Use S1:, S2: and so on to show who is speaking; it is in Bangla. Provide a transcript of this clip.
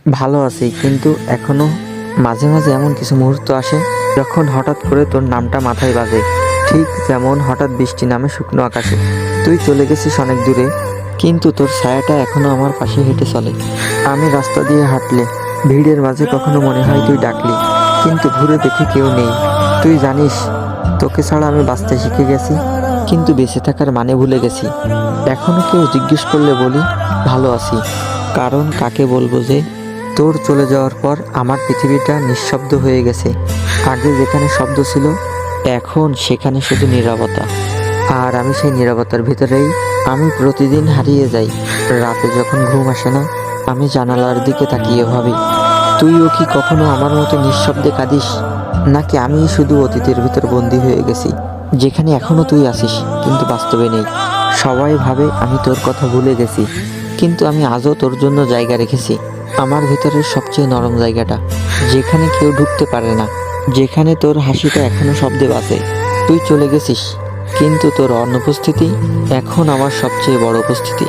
S1: ভালো আছি, কিন্তু এখনো মাঝে মাঝে এমন কিছু মুহূর্ত আসে যখন হঠাৎ করে তোর নামটা মাথায় বাজে। ঠিক যেমন হঠাৎ বৃষ্টি নামে শুকনো আকাশে। তুই চলে গেছিস অনেক দূরে, কিন্তু তোর ছায়াটা এখনো আমার পাশে হেঁটে চলে। আমি রাস্তা দিয়ে হাঁটলে ভিড়ের মাঝে কখনো মনে হয় তুই ডাকলি, কিন্তু ঘুরে দেখি কেউ নেই। তুই জানিস, তোকে ছাড়া আমি বাঁচতে শিখে গেছি, কিন্তু বেঁচে থাকার মানে ভুলে গেছি। এখনো কেউ জিজ্ঞেস করলে বলি ভালো আছি, কারণ কাকে বলবো যে তোর চলে যাওয়ার পর আমার পৃথিবীটা নিঃশব্দ হয়ে গেছে। আগে যেখানে শব্দ ছিল, এখন সেখানে শুধু নীরবতা। আর আমি সেই নীরবতার ভিতরেই আমি প্রতিদিন হারিয়ে যাই। রাতে যখন ঘুম আসে না, আমি জানালার দিকে তাকিয়ে ভাবি, তুইও কি কখনো আমার মতো নিঃশব্দে কাঁদিস? নাকি আমি শুধু অতীতের ভিতর বন্দী হয়ে গেছি, যেখানে এখনো তুই আসিস কিন্তু বাস্তবে নেই। সবাই ভাবে আমি তোর কথা ভুলে গেছি, কিন্তু আমি আজও তোর জন্য জায়গা রেখেছি। আমার ভিতরের সবচেয়ে নরম জায়গাটা, যেখানে কেউ ঢুকতে পারে না, যেখানে তোর হাসিটা এখনো শব্দে বাজে। তুই চলে গেছিস, কিন্তু তোর অনুপস্থিতি এখন আমার সবচেয়ে বড় উপস্থিতি।